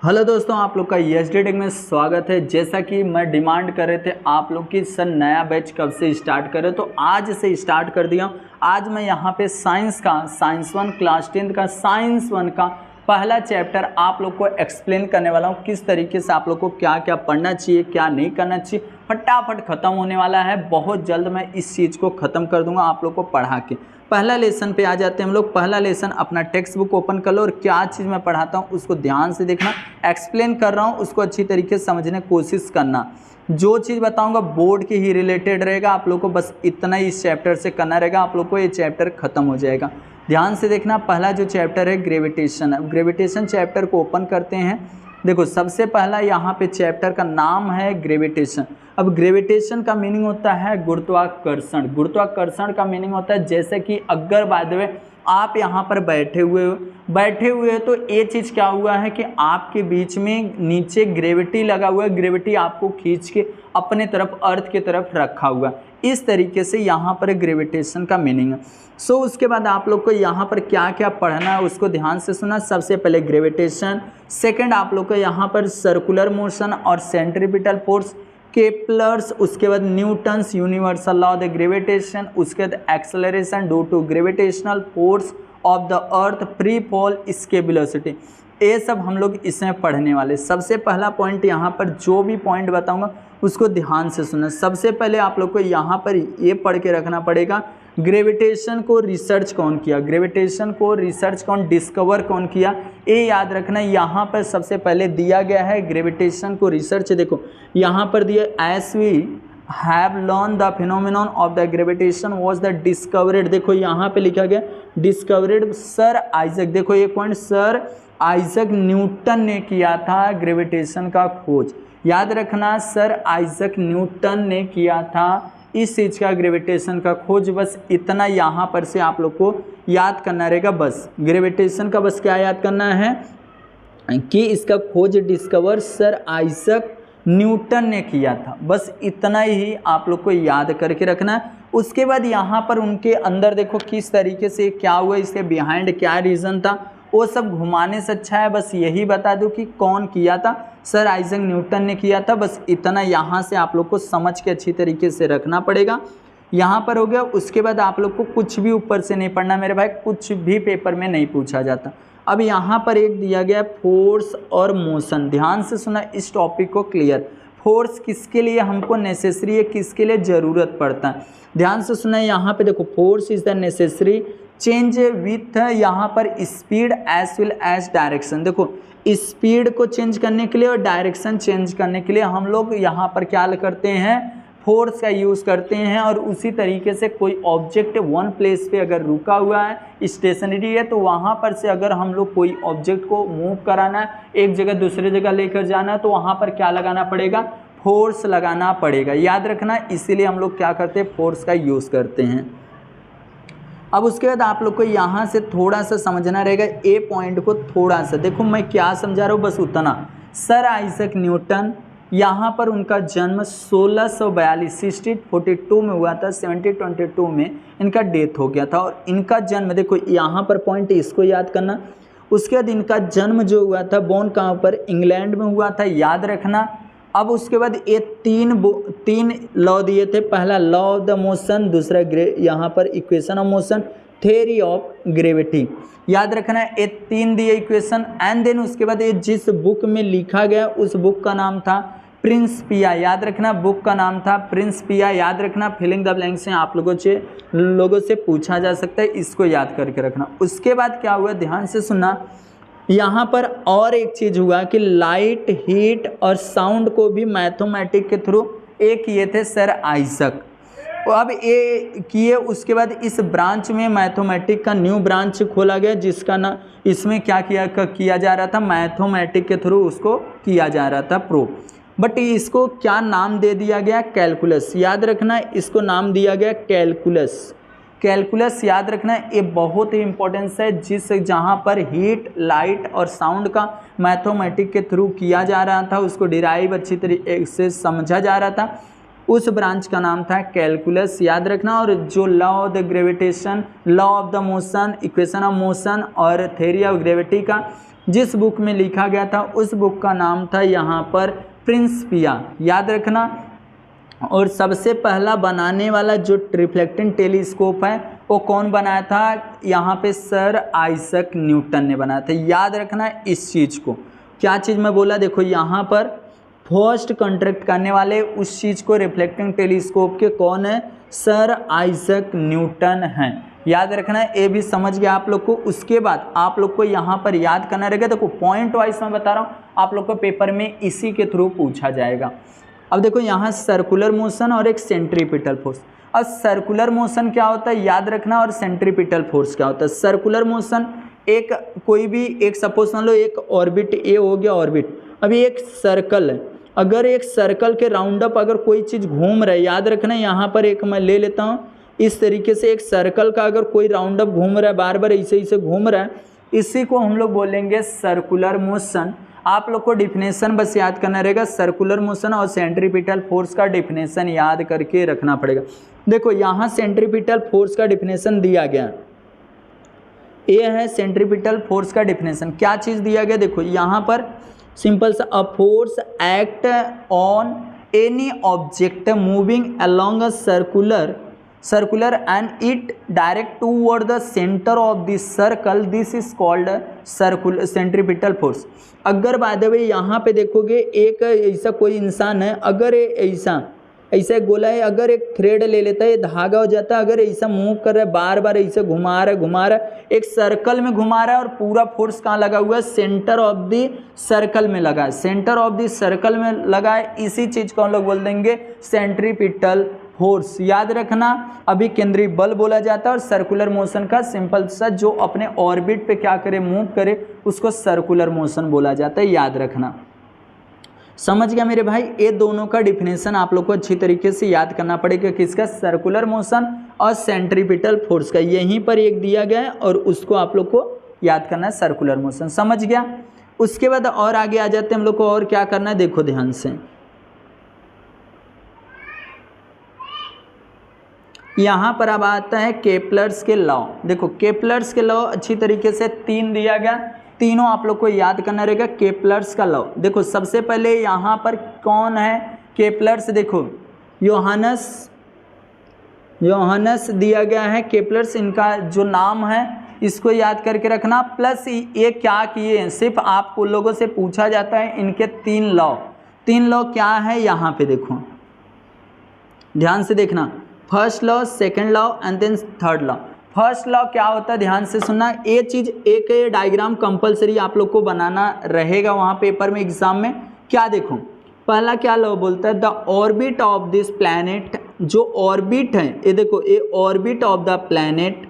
Hello दोस्तों, आप लोग का एसडी टेक में स्वागत है। जैसा कि मैं डिमांड कर रहे थे आप लोग की सर नया बैच कब से स्टार्ट करें, तो आज से स्टार्ट कर दिया। आज मैं यहाँ पे साइंस 1 क्लास 10 का साइंस 1 का पहला चैप्टर आप लोग को एक्सप्लेन करने वाला हूँ। किस तरीके से आप लोग को क्या क्या पढ़ना चाहिए, क्या नहीं करना चाहिए, फटाफट ख़त्म होने वाला है। बहुत जल्द मैं इस चीज़ को ख़त्म कर दूंगा आप लोग को पढ़ा के। पहला लेसन पे आ जाते हैं हम लोग। पहला लेसन अपना टेक्स्ट बुक ओपन कर लो और क्या चीज़ मैं पढ़ाता हूँ उसको ध्यान से देखना। एक्सप्लेन कर रहा हूँ उसको अच्छी तरीके से समझने की कोशिश करना। जो चीज़ बताऊंगा बोर्ड के ही रिलेटेड रहेगा। आप लोग को बस इतना ही इस चैप्टर से करना रहेगा, आप लोग को ये चैप्टर खत्म हो जाएगा। ध्यान से देखना। पहला जो चैप्टर है ग्रेविटेशन। ग्रेविटेशन चैप्टर को ओपन करते हैं। देखो सबसे पहला यहाँ पे चैप्टर का नाम है ग्रेविटेशन। अब ग्रेविटेशन का मीनिंग होता है गुरुत्वाकर्षण। गुरुत्वाकर्षण का मीनिंग होता है जैसे कि अगर बाय द वे आप यहाँ पर बैठे हुए हो तो ये चीज़ क्या हुआ है कि आपके बीच में नीचे ग्रेविटी लगा हुआ है। ग्रेविटी आपको खींच के अपने तरफ अर्थ की तरफ रखा हुआ है। इस तरीके से यहाँ पर ग्रेविटेशन का मीनिंग है। उसके बाद आप लोग को यहाँ पर क्या क्या पढ़ना है उसको ध्यान से सुना। सबसे पहले ग्रेविटेशन, सेकंड आप लोग को यहाँ पर सर्कुलर मोशन और सेंट्रीपिटल फोर्स, केपलर्स, उसके बाद Newton's universal law of the gravitation, उसके बाद acceleration due to gravitational force of the earth, free fall, escape velocity. ये सब हम लोग इसमें पढ़ने वाले। सबसे पहला पॉइंट यहाँ पर जो भी पॉइंट बताऊंगा उसको ध्यान से सुनना। सबसे पहले आप लोग को यहाँ पर ये पढ़ के रखना पड़ेगा ग्रेविटेशन को रिसर्च कौन किया, ग्रेविटेशन को रिसर्च कौन डिस्कवर कौन किया, ये याद रखना। यहाँ पर सबसे पहले दिया गया है ग्रेविटेशन को रिसर्च। देखो यहाँ पर दिया as we have learn the phenomenon of the gravitation was the discovered. देखो यहाँ पे लिखा गया डिस्कवरेड सर आइजक। देखो ये पॉइंट सर आइजक न्यूटन ने किया था ग्रेविटेशन का खोज। याद रखना सर आइजक न्यूटन ने किया था इस चीज़ का ग्रेविटेशन का खोज। बस इतना यहाँ पर से आप लोग को याद करना रहेगा। बस ग्रेविटेशन का बस क्या याद करना है कि इसका खोज डिस्कवर सर आइजक न्यूटन ने किया था। बस इतना ही आप लोग को याद करके रखना है। उसके बाद यहाँ पर उनके अंदर देखो किस तरीके से क्या हुआ, इसके बिहाइंड क्या रीज़न था, वो सब घुमाने से अच्छा है बस यही बता दूं कि कौन किया था, सर आइजक न्यूटन ने किया था। बस इतना यहाँ से आप लोग को समझ के अच्छी तरीके से रखना पड़ेगा। यहाँ पर हो गया। उसके बाद आप लोग को कुछ भी ऊपर से नहीं पढ़ना मेरे भाई, कुछ भी पेपर में नहीं पूछा जाता। अब यहाँ पर एक दिया गया फोर्स और मोशन। ध्यान से सुना इस टॉपिक को क्लियर। फोर्स किसके लिए हमको नेसेसरी है, किसके लिए ज़रूरत पड़ता है, ध्यान से सुना। यहाँ पे देखो force is the necessary change with यहाँ पर speed as well as direction. देखो स्पीड को चेंज करने के लिए और डायरेक्शन चेंज करने के लिए हम लोग यहाँ पर क्या करते हैं, फोर्स का यूज़ करते हैं। और उसी तरीके से कोई ऑब्जेक्ट वन प्लेस पे अगर रुका हुआ है, स्टेशनरी है, तो वहाँ पर से अगर हम लोग कोई ऑब्जेक्ट को मूव कराना है, एक जगह दूसरे जगह लेकर जाना है, तो वहाँ पर क्या लगाना पड़ेगा, फोर्स लगाना पड़ेगा। याद रखना, इसीलिए हम लोग क्या करते हैं, फोर्स का यूज़ करते हैं। अब उसके बाद आप लोग को यहाँ से थोड़ा सा समझना रहेगा ए पॉइंट को। थोड़ा सा देखो मैं क्या समझा रहा हूँ बस उतना। सर आइजक न्यूटन, यहाँ पर उनका जन्म 1642 1642 में हुआ था। 1722 में इनका डेथ हो गया था। और इनका जन्म देखो यहाँ पर पॉइंट इसको याद करना। उसके बाद इनका जन्म जो हुआ था बोर्न कहाँ पर, इंग्लैंड में हुआ था, याद रखना। अब उसके बाद ये तीन लॉ दिए थे। पहला लॉ ऑफ द मोशन, दूसरा यहाँ पर equation of motion, theory of gravity. याद रखना ये तीन दिए इक्वेशन। एंड देन उसके बाद ये जिस बुक में लिखा गया उस बुक का नाम था प्रिंसिपिया। याद रखना बुक का नाम था प्रिंसिपिया। याद रखना फिलिंग द ब्लैंक्स से आप लोगों से पूछा जा सकता है, इसको याद करके रखना। उसके बाद क्या हुआ ध्यान से सुनना। यहाँ पर और एक चीज़ हुआ कि लाइट, हीट और साउंड को भी मैथमेटिक्स के थ्रू एक किए थे सर आइजक। अब ये किए उसके बाद इस ब्रांच में मैथमेटिक्स का न्यू ब्रांच खोला गया, जिसका ना इसमें क्या किया जा रहा था, मैथमेटिक्स के थ्रू उसको किया जा रहा था प्रूव। बट इसको क्या नाम दे दिया गया, कैलकुलस। याद रखना इसको नाम दिया गया कैलकुलस। कैलकुलस याद रखना ये बहुत ही इंपॉर्टेंस है। जहाँ पर हीट, लाइट और साउंड का मैथमेटिक्स के थ्रू किया जा रहा था, उसको डिराइव अच्छी तरीके से समझा जा रहा था, उस ब्रांच का नाम था कैलकुलस। याद रखना। और जो law of the gravitation, law of the motion, equation of motion और थ्योरी ऑफ ग्रेविटी का जिस बुक में लिखा गया था उस बुक का नाम था यहाँ पर प्रिंसिपिया, याद रखना। और सबसे पहला बनाने वाला जो रिफ्लेक्टिंग टेलीस्कोप है वो कौन बनाया था, यहाँ पे सर आइजैक न्यूटन ने बनाया था, याद रखना इस चीज़ को। क्या चीज़ मैं बोला, देखो यहाँ पर फर्स्ट कॉन्ट्रैक्ट करने वाले उस चीज़ को रिफ्लेक्टिंग टेलीस्कोप के कौन है, सर आइजैक न्यूटन हैं, याद रखना है। ये भी समझ गया आप लोग को। उसके बाद आप लोग को यहाँ पर याद करना रहेगा, देखो पॉइंट वाइज मैं बता रहा हूँ, आप लोग को पेपर में इसी के थ्रू पूछा जाएगा। अब देखो यहाँ सर्कुलर मोशन और एक सेंट्रीपिटल फोर्स। अब सर्कुलर मोशन क्या होता है याद रखना, और सेंट्रीपिटल फोर्स क्या होता है। सर्कुलर मोशन एक कोई भी एक सपोज मान लो एक ऑर्बिट ए हो गया ऑर्बिट, अभी एक सर्कल है, अगर एक सर्कल के राउंड अप अगर कोई चीज़ घूम रहा है, याद रखना यहाँ पर एक मैं ले लेता हूँ इस तरीके से, एक सर्कल का अगर कोई राउंड अप घूम रहा है, बार बार ऐसे घूम रहा है, इसी को हम लोग बोलेंगे सर्कुलर मोशन। आप लोग को डिफिनेशन बस याद करना रहेगा, सर्कुलर मोशन और सेंट्रीपिटल फोर्स का डिफिनेशन याद करके रखना पड़ेगा। देखो यहाँ सेंट्रीपिटल फोर्स का डिफिनेशन दिया गया, ये है सेंट्रीपिटल फोर्स का डिफिनेशन। क्या चीज़ दिया गया, देखो यहाँ पर सिंपल सा, a force act on any object moving along a circular and it direct toward the centre of this circle, this is called circular centripetal force. अगर बाय द वे यहाँ पे देखोगे एक ऐसा कोई इंसान है, अगर ऐसा एक गोला है, अगर एक थ्रेड ले लेता है, ये धागा हो जाता है, अगर ऐसा मूव कर रहा है, बार बार ऐसे घुमा रहा है, एक सर्कल में घुमा रहा है, और पूरा फोर्स कहाँ लगा हुआ है, सेंटर ऑफ द सर्कल में लगा है, सेंटर ऑफ द सर्कल में लगा है, इसी चीज़ को हम लोग बोल देंगे सेंट्रीपिटल फोर्स, याद रखना। अभी केंद्रीय बल बोला जाता है, और सर्कुलर मोशन का सिंपल सा जो अपने ऑर्बिट पे क्या करे, मूव करे, उसको सर्कुलर मोशन बोला जाता है, याद रखना। समझ गया मेरे भाई, ये दोनों का डिफिनेशन आप लोग को अच्छी तरीके से याद करना पड़ेगा, किसका, सर्कुलर मोशन और सेंट्रीपिटल फोर्स का, यहीं पर एक दिया गया है और उसको आप लोग को याद करना है, सर्कुलर मोशन, समझ गया। उसके बाद और आगे आ जाते हैं हम लोग को, और क्या करना है देखो ध्यान से, यहाँ पर अब आता है केपलर्स के लॉ। देखो केपलर्स के लॉ अच्छी तरीके से 3 दिया गया, तीनों आप लोग को याद करना रहेगा। केपलर्स का लॉ, देखो सबसे पहले यहाँ पर कौन है केपलर्स, देखो योहानस दिया गया है केपलर्स, इनका जो नाम है इसको याद करके रखना। प्लस ये क्या किए हैं, सिर्फ आप लोगों से पूछा जाता है इनके 3 लॉ क्या है, यहाँ पे देखो ध्यान से देखना, first law, second law and then third law. First law क्या होता है, ध्यान से सुनना, ये चीज़ एक डायग्राम कंपलसरी आप लोग को बनाना रहेगा वहाँ पेपर में एग्जाम में। क्या देखो पहला क्या लॉ बोलता है, the orbit of this planet, जो ऑर्बिट है ये देखो, ये orbit of the planet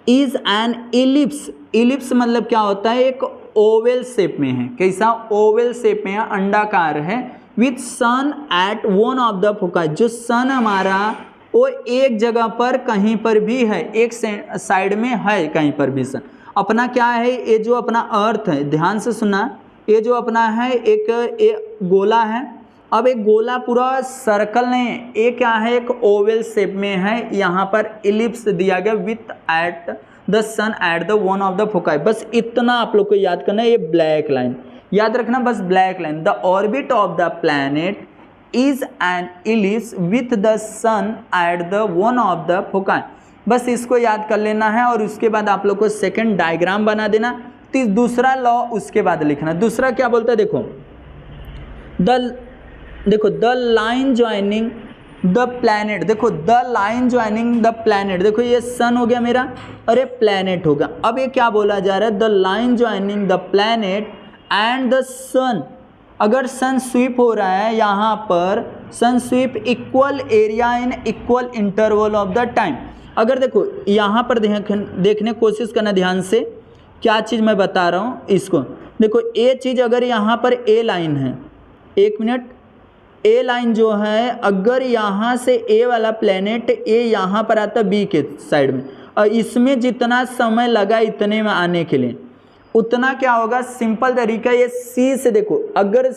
is an ellipse. Ellipse मतलब क्या होता है, एक ओवल शेप में है, कैसा, ओवल शेप में है, अंडाकार है, with sun at one of the foci, जो सन हमारा वो एक जगह पर कहीं पर भी है, एक साइड में है कहीं पर भी सन। अपना क्या है, ये जो अपना अर्थ है, ध्यान से सुनना, ये जो अपना है एक गोला है, अब एक गोला पूरा सर्कल नहीं है, ये क्या है, एक ओवल शेप में है, यहाँ पर इलिप्स दिया गया, with at the sun at the one of the foci. बस इतना आप लोग को याद करना है, ये ब्लैक लाइन याद रखना, बस black line, the orbit of the planet is an ellipse with the sun at the one of the foci। बस इसको याद कर लेना है, और उसके बाद आप लोग को सेकंड डायग्राम बना देना। दूसरा लॉ उसके बाद लिखना, दूसरा क्या बोलता है, देखो the line joining the planet, देखो the line joining the planet, देखो ये सन हो गया मेरा और ये प्लैनेट होगा। अब ये क्या बोला जा रहा है, the line joining the planet and the sun, अगर सन स्वीप हो रहा है यहाँ पर, sun sweep equal area in equal interval of the time. अगर देखो यहाँ पर देखने कोशिश करना ध्यान से, क्या चीज़ मैं बता रहा हूँ इसको, देखो ये चीज़ अगर यहाँ पर ए लाइन है, एक मिनट, ए लाइन जो है, अगर यहाँ से ए वाला प्लेनेट ए यहाँ पर आता बी के साइड में, और इसमें जितना समय लगा इतने में आने के लिए, उतना क्या होगा, सिंपल तरीका ये सी से, देखो अगर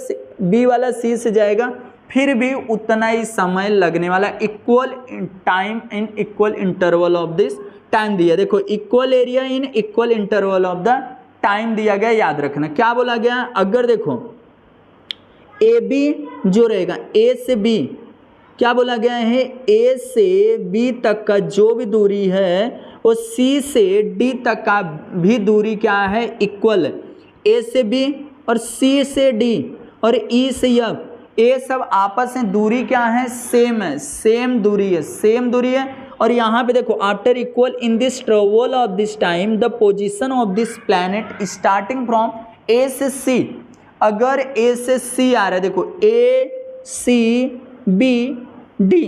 बी वाला सी से जाएगा फिर भी उतना ही समय लगने वाला, equal time in equal interval of this time दिया, देखो equal area in equal interval of the time दिया गया, याद रखना क्या बोला गया, अगर देखो ए बी जो रहेगा, ए से बी क्या बोला गया है, ए से बी तक का जो भी दूरी है वो सी से डी तक का भी दूरी क्या है, इक्वल है। ए से बी और सी से डी और ई से एफ, ये सब आपस में दूरी क्या है, सेम है, सेम दूरी है, सेम दूरी है। और यहाँ पे देखो after equal in this travel of this time the position of this planet starting from A से सी, अगर ए से सी आ रहा है, देखो A C B D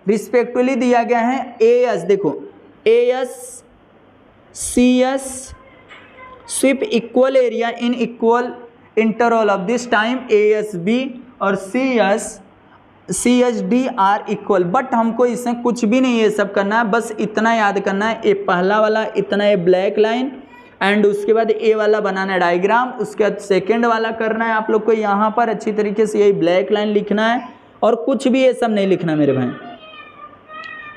respectively दिया गया है, ए एस, देखो A S C S sweep equal area in equal interval of this time, A S B और C H D are equal. But हमको इसमें कुछ भी नहीं ये सब करना है, बस इतना याद करना है, ये पहला वाला इतना ये ब्लैक लाइन एंड उसके बाद ए वाला बनाना है डायग्राम, उसके बाद सेकेंड वाला करना है आप लोग को यहाँ पर अच्छी तरीके से यही ब्लैक लाइन लिखना है और कुछ भी ये सब नहीं लिखना मेरे भाई।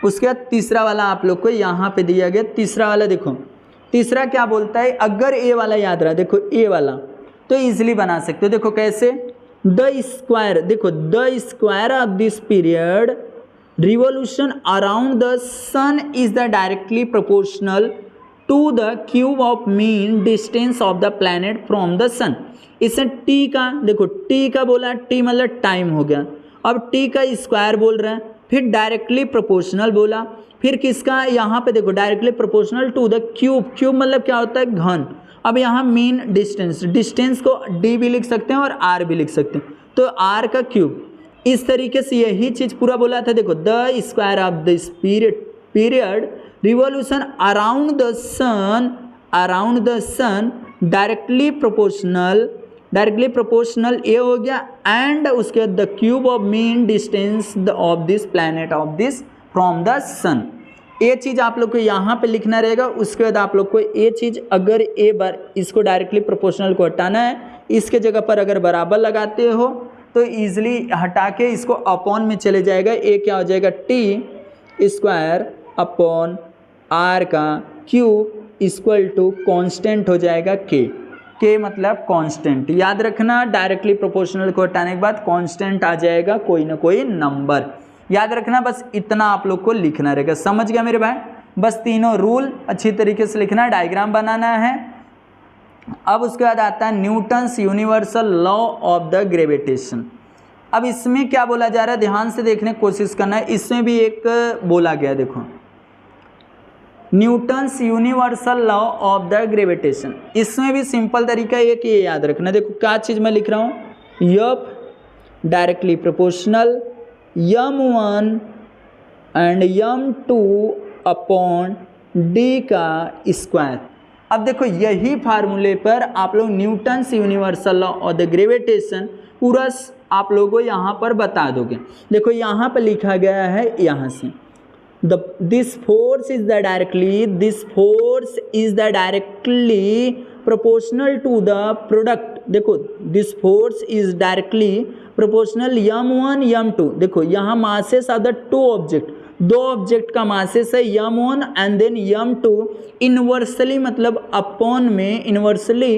उसके बाद तीसरा वाला आप लोग को यहाँ पे दिया गया, तीसरा वाला देखो, तीसरा क्या बोलता है, अगर ए वाला याद रहा, देखो ए वाला तो इजीली बना सकते हो, देखो कैसे, द स्क्वायर, देखो the square of this period revolution around the sun is the directly proportional to the cube of mean distance of the planet from the sun. इसे टी का, देखो टी का बोला, टी मतलब टाइम हो गया, अब टी का स्क्वायर बोल रहे हैं, फिर डायरेक्टली प्रोपोर्शनल बोला, फिर किसका, यहाँ पे देखो directly proportional to the cube, cube मतलब क्या होता है, घन। अब यहाँ मीन डिस्टेंस, डिस्टेंस को डी भी लिख सकते हैं और आर भी लिख सकते हैं, तो आर का क्यूब, इस तरीके से यही चीज़ पूरा बोला था। देखो the square of this period revolution around the sun directly proportional ये हो गया, एंड उसके बाद the cube of mean distance of this planet of this from the sun. ये चीज़ आप लोग को यहाँ पे लिखना रहेगा। उसके बाद आप लोग को ये चीज़, अगर ए बार इसको डायरेक्टली प्रोपोर्शनल को हटाना है, इसके जगह पर अगर बराबर लगाते हो तो ईजिली हटा के इसको अपॉन में चले जाएगा, ए क्या हो जाएगा, टी स्क्वायर अपॉन आर का क्यूब इक्वल टू कांस्टेंट हो जाएगा के मतलब कांस्टेंट। याद रखना डायरेक्टली प्रोपोर्शनल को हटाने के बाद कांस्टेंट आ जाएगा कोई ना कोई नंबर, याद रखना, बस इतना आप लोग को लिखना रहेगा। समझ गया मेरे भाई, बस तीनों रूल अच्छी तरीके से लिखना है, डायग्राम बनाना है। अब उसके बाद आता है Newton's universal law of the gravitation. अब इसमें क्या बोला जा रहा है, ध्यान से देखने की कोशिश करना है। इसमें भी एक बोला गया, देखो Newton's universal law of the gravitation. इसमें भी सिंपल तरीका एक ये याद रखना, देखो क्या चीज़ मैं लिख रहा हूँ, F directly proportional m1 and m2 upon D का स्क्वायर। अब देखो यही फार्मूले पर आप लोग Newton's universal law of the gravitation पूरा आप लोगों को यहाँ पर बता दोगे। देखो यहाँ पर लिखा गया है, यहाँ से this force is the directly proportional to the product. देखो this force is directly proportional m1 m2। देखो यहाँ masses are the two object, दो ऑब्जेक्ट का मासेस है m1 and then m2, inversely मतलब अपॉन में inversely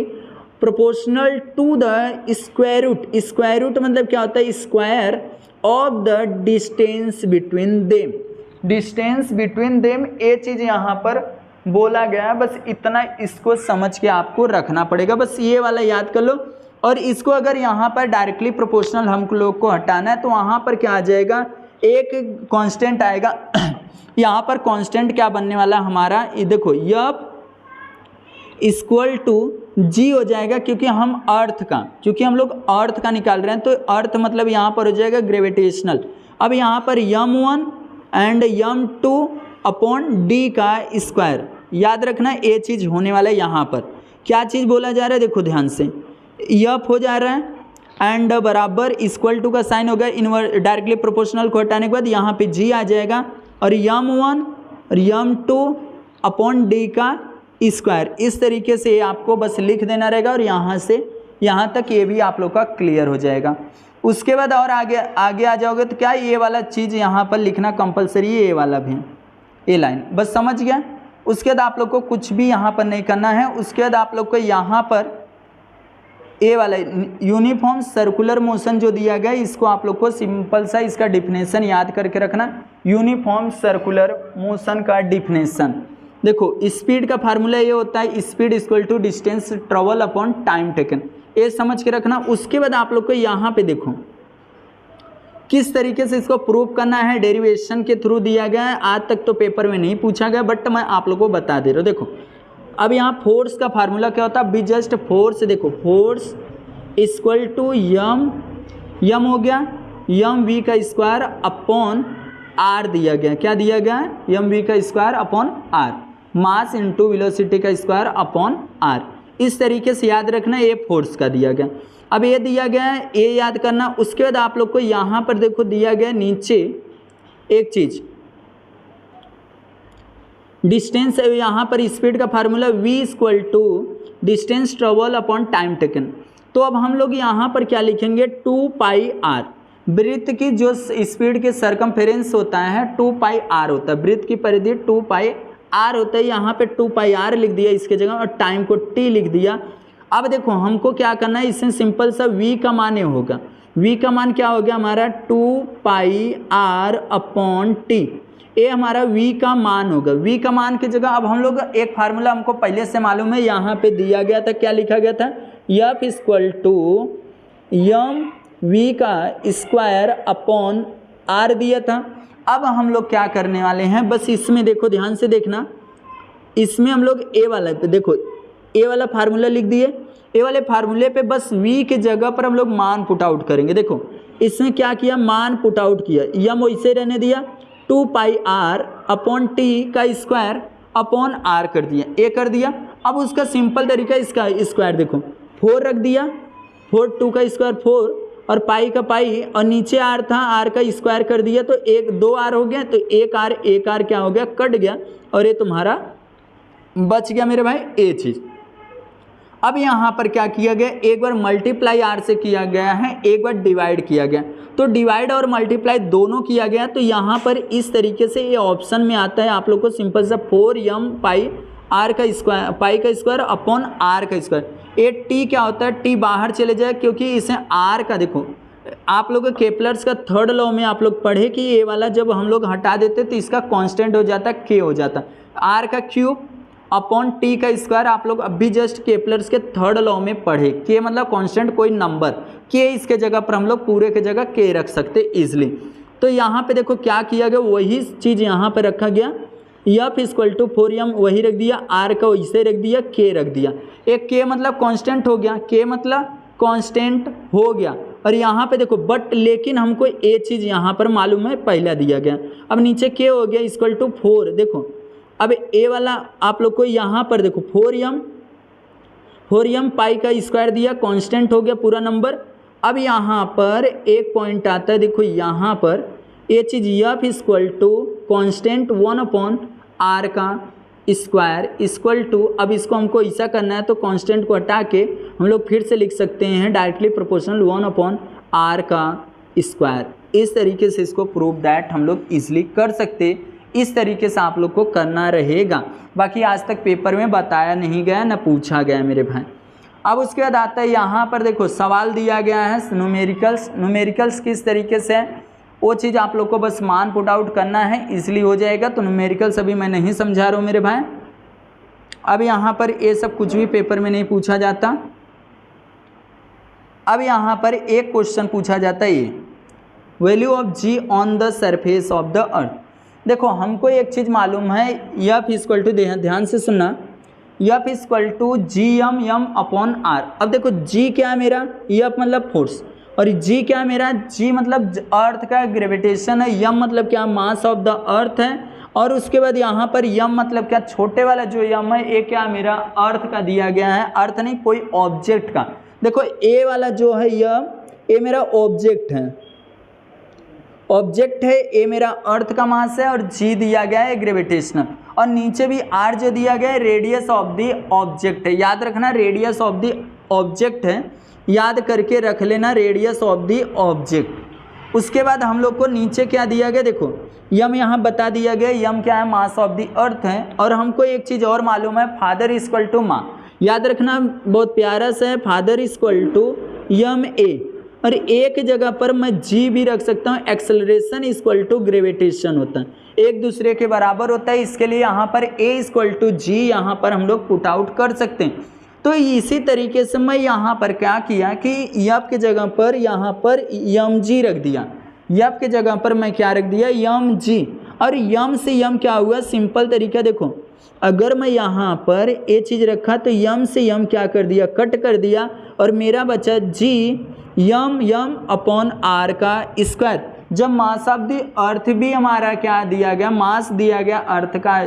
proportional to the square root. Square root मतलब क्या होता है, square of the distance between them. Distance between them ये चीज़ यहाँ पर बोला गया है, बस इतना इसको समझ के आपको रखना पड़ेगा, बस ये वाला याद कर लो। और इसको अगर यहाँ पर डायरेक्टली प्रोपोर्शनल हम लोग को हटाना है तो वहाँ पर क्या आ जाएगा, एक कांस्टेंट आएगा। यहाँ पर कांस्टेंट क्या बनने वाला है हमारा, ये देखो एफ इक्वल टू जी हो जाएगा, क्योंकि हम हम लोग अर्थ का निकाल रहे हैं, तो अर्थ मतलब यहाँ पर हो जाएगा ग्रेविटेशनल। अब यहाँ पर m1 and m2 upon D का स्क्वायर। याद रखना ये चीज़ होने वाला है। यहाँ पर क्या चीज़ बोला जा रहा है, देखो ध्यान से, एफ हो जा रहा है एंड बराबर इक्वल टू का साइन हो गया, डायरेक्टली प्रोपोर्शनल को हटाने के बाद यहाँ पे जी आ जाएगा, और m1 और m2 अपॉन डी का स्क्वायर। इस तरीके से आपको बस लिख देना रहेगा, और यहाँ से यहाँ तक ये भी आप लोग का क्लियर हो जाएगा। उसके बाद और आगे आ जाओगे तो क्या ये वाला चीज़ यहाँ पर लिखना कंपलसरी है, ये वाला भी, ये लाइन बस समझ गया। उसके बाद आप लोग को कुछ भी यहाँ पर नहीं करना है। उसके बाद आप लोग को यहाँ पर ए वाला यूनिफॉर्म सर्कुलर मोशन जो दिया गया है, इसको आप लोग को सिंपल सा इसका डिफिनेशन याद करके रखना। यूनिफॉर्म सर्कुलर मोशन का डिफिनेशन देखो, स्पीड का फार्मूला ये होता है speed equal to distance travel upon time taken, ये समझ के रखना। उसके बाद आप लोग को यहाँ पे देखो किस तरीके से इसको प्रूव करना है, डेरिवेशन के थ्रू दिया गया है। आज तक तो पेपर में नहीं पूछा गया, बट मैं आप लोगों को बता दे रहा हूँ। देखो अब यहाँ फोर्स का फार्मूला क्या होता है, बी जस्ट फोर्स, देखो फोर्स इक्वल टू यम हो गया यम वी का स्क्वायर अपॉन आर दिया गया। क्या दिया गया है, यम वी का square upon r, mass into velocity का स्क्वायर अपॉन आर। इस तरीके से याद रखना, ये फोर्स का दिया गया। अब ये दिया गया है, ये याद करना। उसके बाद आप लोग को यहाँ पर देखो दिया गया नीचे एक चीज डिस्टेंस, यहाँ पर स्पीड का formula v equal to distance travel upon time taken. तो अब हम लोग यहाँ पर क्या लिखेंगे, 2 पाई आर। वृत्त की जो स्पीड के सरकमफेरेंस होता है 2 पाई आर होता है, वृत्त की परिधि 2 पाई आर होता है। यहाँ पे 2 पाई आर लिख दिया इसके जगह और टाइम को t लिख दिया। अब देखो हमको क्या करना है, इसमें सिंपल सा v का मान ये होगा, v का मान क्या हो गया हमारा 2 पाई आर अपॉन टी, ये हमारा v का मान होगा। v का मान की जगह अब हम लोग एक फार्मूला हमको पहले से मालूम है, यहाँ पे दिया गया था, क्या लिखा गया था, f equal to m v का स्क्वायर अपॉन r दिया था। अब हम लोग क्या करने वाले हैं, बस इसमें देखो ध्यान से देखना, इसमें हम लोग ए वाला पे देखो, ए वाला फार्मूला लिख दिए। ए वाले फार्मूले पे बस v की जगह पर हम लोग मान पुट आउट करेंगे। देखो इसमें क्या किया, मान पुट आउट किया, यम वैसे रहने दिया, 2 पाई आर अपॉन टी का स्क्वायर अपॉन आर कर दिया, ए कर दिया। अब उसका सिंपल तरीका, इसका स्क्वायर देखो 4 रख दिया, 4 2 का स्क्वायर 4 और पाई का पाई और नीचे आर था, आर का स्क्वायर कर दिया तो 2 आर हो गया, तो एक आर क्या हो गया, कट गया और ये तुम्हारा बच गया मेरे भाई ए चीज़। अब यहाँ पर क्या किया गया, एक बार मल्टीप्लाई आर से किया गया है, एक बार डिवाइड किया गया, तो डिवाइड और मल्टीप्लाई दोनों किया गया। तो यहाँ पर इस तरीके से ये ऑप्शन में आता है आप लोग को सिंपल सा 4 यम पाई आर का स्क्वायर, पाई का स्क्वायर अपॉन आर का स्क्वायर। ये टी क्या होता है, टी बाहर चले जाए, क्योंकि इसे आर का देखो आप लोग केपलर्स का 3rd लॉ में आप लोग पढ़े कि ये वाला जब हम लोग हटा देते तो इसका कांस्टेंट हो जाता, के हो जाता, आर का क्यूब अपॉन टी का स्क्वायर। आप लोग अभी जस्ट केपलर्स के 3rd लॉ में पढ़े, के मतलब कांस्टेंट कोई नंबर, के इसके जगह पर हम लोग पूरे के जगह के रख सकते इजीली। तो यहाँ पे देखो क्या किया गया, वही चीज़ यहाँ पे रखा गया, एफ इक्वल टू 4 यम वही रख दिया, आर का वैसे रख दिया, के रख दिया। एक के मतलब कांस्टेंट हो गया, के मतलब कांस्टेंट हो गया। और यहाँ पे देखो बट लेकिन हमको ये चीज़ यहाँ पर मालूम है, पहला दिया गया। अब नीचे के हो गया इक्वल टू 4, देखो अब ए वाला आप लोग को यहाँ पर देखो 4 यम पाई का स्क्वायर दिया, कांस्टेंट हो गया पूरा नंबर। अब यहाँ पर एक पॉइंट आता है, देखो यहाँ पर ये चीज़ F equal to constant 1 upon R का स्क्वायर इक्वल टू, अब इसको हमको ऐसा करना है तो कांस्टेंट को हटा के हम लोग फिर से लिख सकते हैं डायरेक्टली प्रोपोर्शनल 1 अपॉन आर का स्क्वायर। इस तरीके से इसको प्रूव दैट हम लोग ईजिली कर सकते, इस तरीके से आप लोग को करना रहेगा। बाकी आज तक पेपर में बताया नहीं गया, ना पूछा गया मेरे भाई। अब उसके बाद आता है यहाँ पर देखो सवाल दिया गया है न्यूमेरिकल्स किस तरीके से है, वो चीज़ आप लोग को बस मान पुट आउट करना है, इसलिए हो जाएगा। तो न्यूमेरिकल्स अभी मैं नहीं समझा रहा हूँ मेरे भाई। अब यहाँ पर ये सब कुछ भी पेपर में नहीं पूछा जाता। अब यहाँ पर एक क्वेश्चन पूछा जाता है, ये value of g on the surface of the earth. देखो हमको एक चीज़ मालूम है, एफ इक्वल टू, ध्यान से सुनना, F equal to G M upon R. अब देखो जी क्या है मेरा, एफ मतलब फोर्स, और जी क्या है मेरा, जी मतलब अर्थ का ग्रेविटेशन है, यम मतलब क्या, मास ऑफ द अर्थ है, और उसके बाद यहाँ पर यम मतलब क्या, छोटे वाला जो यम है ये क्या मेरा अर्थ का दिया गया है, अर्थ नहीं कोई ऑब्जेक्ट का। देखो ए वाला जो है यम, ये मेरा ऑब्जेक्ट है, ऑब्जेक्ट है, ए मेरा अर्थ का मास है, और जी दिया गया है ग्रेविटेशनल, और नीचे भी आर जो दिया गया है रेडियस ऑफ द ऑब्जेक्ट है। याद रखना रेडियस ऑफ द ऑब्जेक्ट है, याद करके रख लेना रेडियस ऑफ द ऑब्जेक्ट। उसके बाद हम लोग को नीचे क्या दिया गया, देखो यम यहाँ बता दिया गया, यम क्या है, मास ऑफ द अर्थ है। और हमको एक चीज़ और मालूम है, फादर इक्वल टू माँ, याद रखना बहुत प्यारा सा है, फादर इक्वल टू यम ए, और एक जगह पर मैं जी भी रख सकता हूँ, एक्सेलरेशन इक्वल टू ग्रेविटेशन होता है, एक दूसरे के बराबर होता है। इसके लिए यहाँ पर ए इक्वल टू जी यहाँ पर हम लोग पुट आउट कर सकते हैं। तो इसी तरीके से मैं यहाँ पर क्या किया कि यप के जगह पर यहाँ पर यम जी रख दिया, यप के जगह पर मैं क्या रख दिया, यम जी, और यम से यम क्या हुआ, सिंपल तरीका देखो, अगर मैं यहाँ पर ये चीज़ रखा तो यम से यम क्या कर दिया, कट कर दिया, और मेरा बचा जी यम यम अपॉन आर का स्क्वायर। जब मास ऑफ द अर्थ भी हमारा क्या दिया गया, मास दिया गया, अर्थ का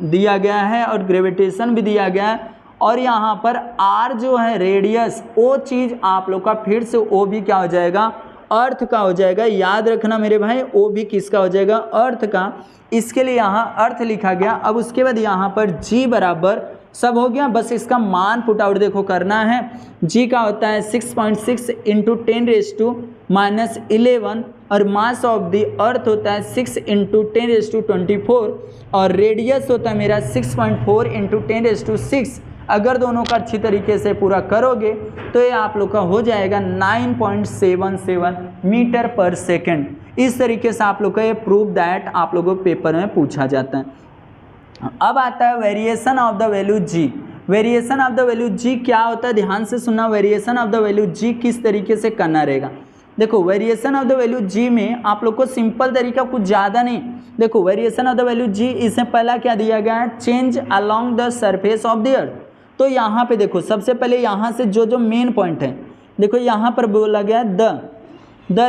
दिया गया है, और ग्रेविटेशन भी दिया गया है, और यहाँ पर आर जो है रेडियस, वो चीज़ आप लोग का फिर से वो भी क्या हो जाएगा, अर्थ का हो जाएगा। याद रखना मेरे भाई, वो भी किसका हो जाएगा, अर्थ का। इसके लिए यहाँ अर्थ लिखा गया। अब उसके बाद यहाँ पर जी बराबर सब हो गया, बस इसका मान पुट आउट देखो करना है। जी का होता है 6.6 इंटू 10⁻⁻11, और मास ऑफ द अर्थ होता है 6 इंटू 10⁻24, और रेडियस होता है मेरा 6.4 इंटू 10⁻6। अगर दोनों का अच्छी तरीके से पूरा करोगे तो ये आप लोग का हो जाएगा 9.77 मीटर पर सेकेंड। इस तरीके से आप लोग का ये प्रूफ दैट आप लोगों को पेपर में पूछा जाता है। अब आता है variation of the value G. Variation of the value G क्या होता है, ध्यान से सुनना। Variation of the value G किस तरीके से करना रहेगा, देखो variation of the value G में आप लोग को सिंपल तरीका, कुछ ज़्यादा नहीं। देखो वेरिएशन ऑफ द वैल्यू जी, इससे पहला क्या दिया गया है, change along the surface of the अर्थ। तो यहाँ पे देखो सबसे पहले यहाँ से जो मेन पॉइंट है, देखो यहाँ पर बोला गया the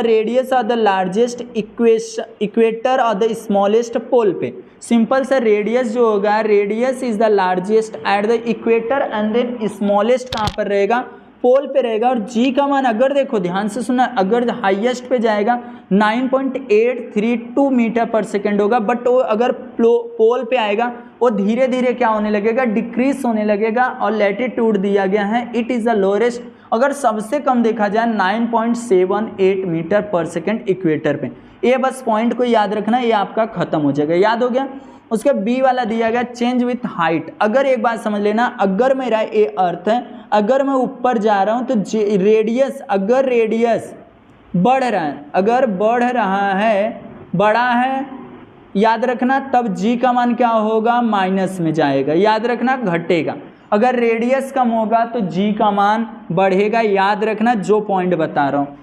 radius of the largest equator और द स्मॉलेस्ट पोल पे। सिंपल सा रेडियस जो होगा, radius is the largest at the equator and then smallest कहाँ पर रहेगा, पोल पे रहेगा। और जी का मान अगर देखो ध्यान से सुना, अगर हाईएस्ट पे जाएगा 9.832 मीटर पर सेकेंड होगा, बट वो अगर पोल पे आएगा वो धीरे धीरे क्या होने लगेगा, डिक्रीज होने लगेगा। और लैटिट्यूड दिया गया है, इट इज़ द लोएस्ट, अगर सबसे कम देखा जाए 9.78 मीटर पर सेकेंड इक्वेटर पे। ये बस पॉइंट को याद रखना, ये आपका खत्म हो जाएगा। याद हो गया। उसके बी वाला दिया गया चेंज विथ हाइट। अगर एक बात समझ लेना, अगर मेरा ये अर्थ है, अगर मैं ऊपर जा रहा हूँ तो रेडियस, अगर रेडियस बढ़ रहा है, अगर बढ़ रहा है, बड़ा है, याद रखना तब जी का मान क्या होगा, माइनस में जाएगा। याद रखना घटेगा। अगर रेडियस कम होगा तो जी का मान बढ़ेगा। याद रखना जो पॉइंट बता रहा हूँ।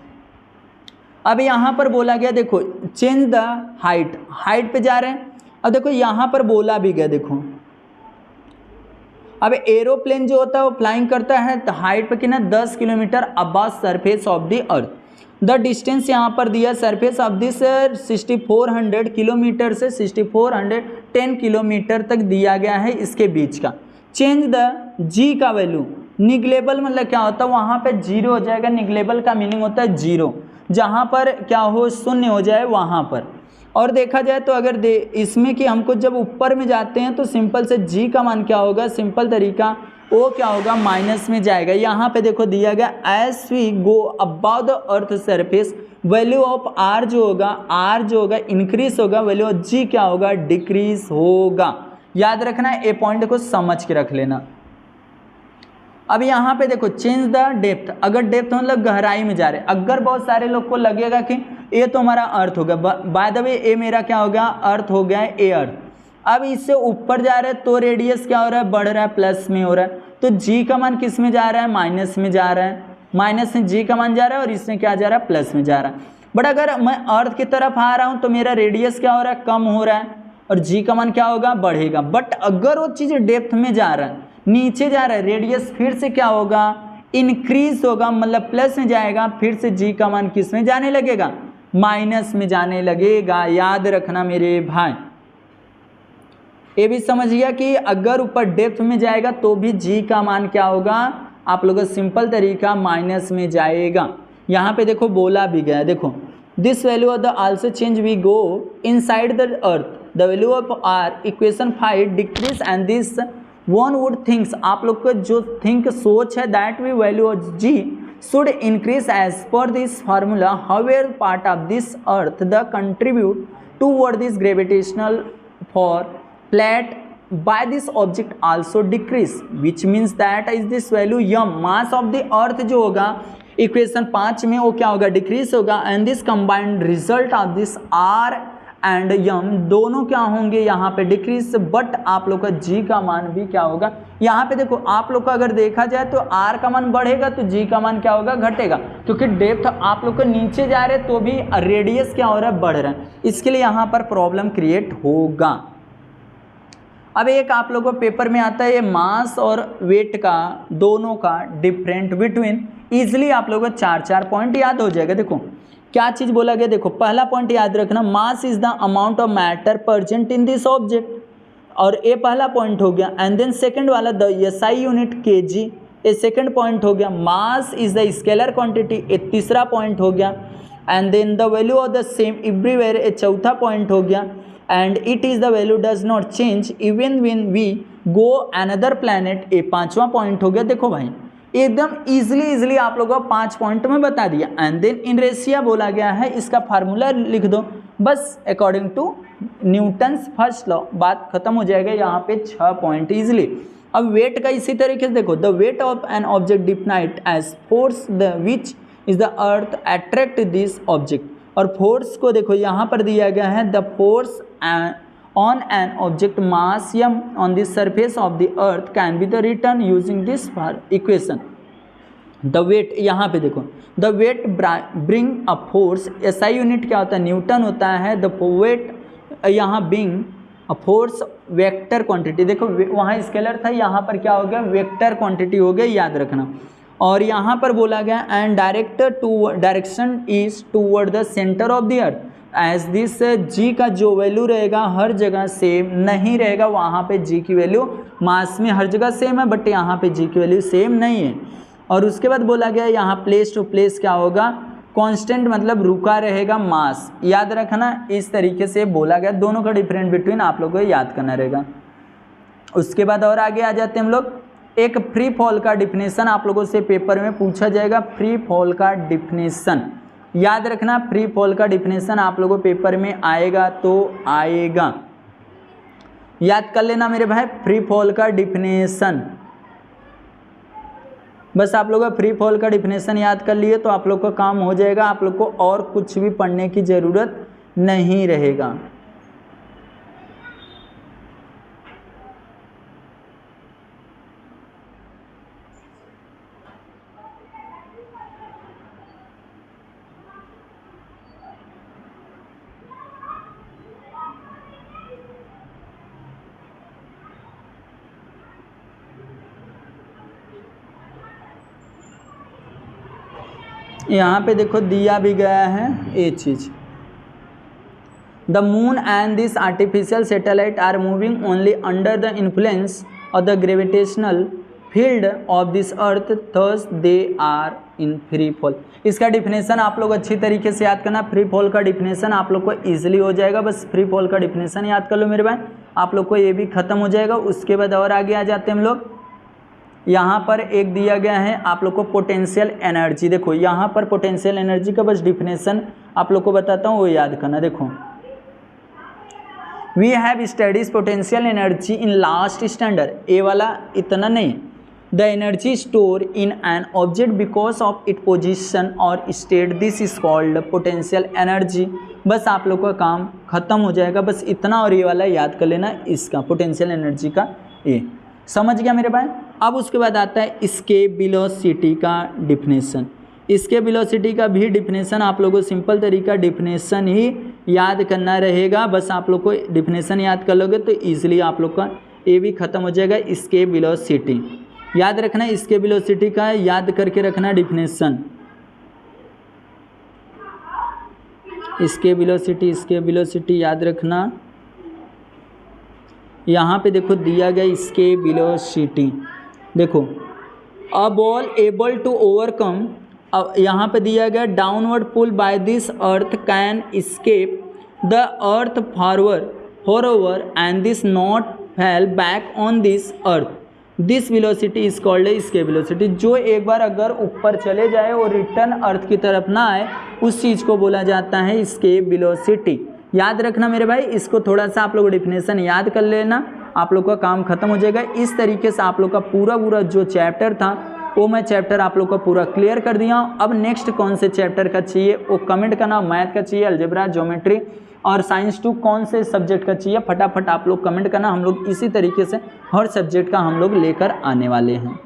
अब यहाँ पर बोला गया देखो चेंज द हाइट, हाइट पे जा रहे हैं। अब देखो यहाँ पर बोला भी गया, देखो अब एरोप्लेन जो होता है वो फ्लाइंग करता है तो हाइट पे कितना 10 kilometre above surface of the earth. The distance यहाँ पर दिया सरफेस ऑफ दिस 6400 किलोमीटर से 6410 किलोमीटर तक दिया गया है इसके बीच का। चेंज द जी का वैल्यू, निगलेबल मतलब क्या होता है, वहाँ पे जीरो हो जाएगा। निगलेबल का मीनिंग होता है जीरो, जहाँ पर क्या हो शून्य हो जाए वहाँ पर। और देखा जाए तो अगर इसमें कि हमको जब ऊपर में जाते हैं तो सिंपल से जी का मान क्या होगा, सिंपल तरीका वो क्या होगा, माइनस में जाएगा। यहाँ पे देखो दिया गया as we go above the earth surface, value of R जो होगा इंक्रीज होगा, वैल्यू ऑफ जी क्या होगा, डिक्रीज होगा। याद रखना, ये पॉइंट को समझ के रख लेना। अब यहाँ पे देखो चेंज द डेप्थ, अगर डेप्थ मतलब गहराई में जा रहे, अगर बहुत सारे लोग को लगेगा कि ये तो हमारा अर्थ होगा, बाय द वे ये मेरा क्या हो गया, अर्थ हो गया है, ए अर्थ। अब इससे ऊपर जा रहा है तो रेडियस क्या हो रहा है, बढ़ रहा है, प्लस में हो रहा है। तो जी का मान किस में जा रहा है, माइनस में जा रहा है, माइनस में जी का मान जा रहा है और इसमें क्या जा रहा है, प्लस में जा रहा है। बट अगर मैं अर्थ की तरफ आ रहा हूँ तो मेरा रेडियस क्या हो रहा है, कम हो रहा है और जी का मान क्या होगा, बढ़ेगा। बट अगर वो चीज़ डेप्थ में जा रहा है, नीचे जा रहा है, रेडियस फिर से क्या होगा, इंक्रीज होगा, मतलब प्लस में जाएगा, फिर से जी का मान किस में जाने लगेगा, माइनस में जाने लगेगा। याद रखना मेरे भाई, ये भी समझ गया कि अगर ऊपर डेप्थ में जाएगा तो भी जी का मान क्या होगा, आप लोगों का सिंपल तरीका माइनस में जाएगा। यहाँ पे देखो बोला भी गया, देखो this value of the also change we go inside the earth, the value of R equation 5 decrease and this one would thinks, आप लोग को जो थिंक सोच है that we value of G should increase as per this formula. However, part of this earth the contribute toward this gravitational for flat by this object also decrease, which means that is this value m mass of the earth जो होगा equation 5 में वो क्या होगा, decrease होगा. And this combined result of this R and M दोनों क्या होंगे यहाँ पे डिक्रीज. बट आप लोग का जी का मान भी क्या होगा, यहाँ पे देखो आप लोग का अगर देखा जाए तो आर का मान बढ़ेगा तो जी का मान क्या होगा, घटेगा. क्योंकि डेप्थ आप लोग को नीचे जा रहे तो भी रेडियस क्या हो रहा है, बढ़ रहा है. इसके लिए यहाँ पर प्रॉब्लम क्रिएट होगा. अब एक आप लोगों को पेपर में आता है मास और वेट का दोनों का डिफरेंट बिटवीन. इजिली आप लोगों को 4 पॉइंट याद हो जाएगा. देखो क्या चीज़ बोला गया, देखो पहला पॉइंट याद रखना, mass is the amount of matter present in this object, और ये पहला पॉइंट हो गया. एंड देन सेकंड वाला द एसआई यूनिट केजी, ये सेकंड पॉइंट हो गया. Mass is the scalar quantity, ये तीसरा पॉइंट हो गया. And then the value of the same everywhere, ये चौथा पॉइंट हो गया. And it is the value does not change even when we go another planet, ये पांचवा पॉइंट हो गया. देखो भाई एकदम इजीली आप लोगों को 5 पॉइंट में बता दिया. एंड देन इनरेशिया बोला गया है, इसका फार्मूला लिख दो बस according to Newton's first law, बात खत्म हो जाएगा. यहाँ पे 6 पॉइंट इजीली. अब वेट का इसी तरीके से देखो, the weight of an object defined as force the which is the earth attract this object. और फोर्स को देखो यहाँ पर दिया गया है, the force on an object mass m on the surface of the earth can be the written using this equation. the weight यहाँ पे देखो, the weight bring a force, SI unit क्या होता है, न्यूटन होता है. the weight यहाँ bring a force vector quantity, देखो वहाँ स्केलर था, यहाँ पर क्या हो गया, वेक्टर क्वांटिटी हो गया, याद रखना. और यहाँ पर बोला गया and direction is toward the centre of the earth. As this G का जो वैल्यू रहेगा हर जगह सेम नहीं रहेगा. वहाँ पे जी की वैल्यू मास में हर जगह सेम है, बट यहाँ पे जी की वैल्यू सेम नहीं है. और उसके बाद बोला गया यहाँ प्लेस टू प्लेस क्या होगा, कांस्टेंट मतलब रुका रहेगा मास, याद रखना. इस तरीके से बोला गया, दोनों का डिफरेंस बिटवीन आप लोगों को याद करना रहेगा. उसके बाद और आगे आ जाते हैं हम लोग. एक फ्री फॉल का डिफिनेशन आप लोगों से पेपर में पूछा जाएगा. फ्री फॉल का डिफिनेशन याद रखना, फ्री फॉल का डिफिनेशन आप लोगों को पेपर में आएगा तो आएगा, याद कर लेना मेरे भाई. फ्री फॉल का डिफिनेशन बस आप लोग फ्री फॉल का डिफिनेशन याद कर लिए तो आप लोग का काम हो जाएगा. आप लोग को और कुछ भी पढ़ने की ज़रूरत नहीं रहेगा. यहाँ पे देखो दिया भी गया है ये चीज़. The moon and this artificial satellite are moving only under the influence of the gravitational field of this earth, thus they are in free fall. इसका डिफिनेशन आप लोग अच्छी तरीके से याद करना. फ्री फॉल का डिफिनेशन आप लोग को ईजिली हो जाएगा, बस फ्री फॉल का डिफिनेशन याद कर लो मेरे भाई, आप लोग को ये भी खत्म हो जाएगा. उसके बाद और आगे आ जाते हैं हम लोग. यहाँ पर एक दिया गया है आप लोग को पोटेंशियल एनर्जी. देखो यहाँ पर पोटेंशियल एनर्जी का बस डिफिनेशन आप लोग को बताता हूँ, वो याद करना. देखो we have studies potential energy in last standard, A वाला इतना नहीं. The energy store in an object because of it position और state, this is called potential energy. बस आप लोग का काम खत्म हो जाएगा, बस इतना और ये वाला याद कर लेना, इसका पोटेंशियल एनर्जी का ये समझ गया मेरे भाई. अब उसके बाद आता है एस्केप वेलोसिटी का डिफिनेशन. एस्केप वेलोसिटी का भी डिफिनेशन आप लोगों को सिंपल तरीका डिफिनेशन ही याद करना रहेगा. बस आप लोग को डिफिनेशन याद कर लोगे तो ईजिली आप लोग का ये भी खत्म हो जाएगा. एस्केप वेलोसिटी याद रखना, एस्केप वेलोसिटी का याद करके रखना डिफिनेशन. एस्केप वेलोसिटी याद रखना. यहाँ पे देखो दिया गया एस्केप वेलोसिटी, देखो a ball able to overcome, अब यहाँ पे दिया गया downward pull by this earth can escape the earth forever and this not fall back on this earth. This velocity is called escape velocity. जो एक बार अगर ऊपर चले जाए और रिटर्न अर्थ की तरफ ना आए, उस चीज़ को बोला जाता है इसके वेलोसिटी। याद रखना मेरे भाई, इसको थोड़ा सा आप लोग डिफिनेशन याद कर लेना, आप लोग का काम खत्म हो जाएगा। इस तरीके से आप लोग का पूरा जो चैप्टर था वो मैं चैप्टर आप लोग का पूरा क्लियर कर दिया हूँ। अब नेक्स्ट कौन से चैप्टर का चाहिए वो कमेंट करना, मैथ का चाहिए, अलजेब्रा, ज्योमेट्री और साइंस 2 कौन से सब्जेक्ट का चाहिए फटाफट आप लोग कमेंट करना। हम लोग इसी तरीके से हर सब्जेक्ट का हम लोग लेकर आने वाले हैं।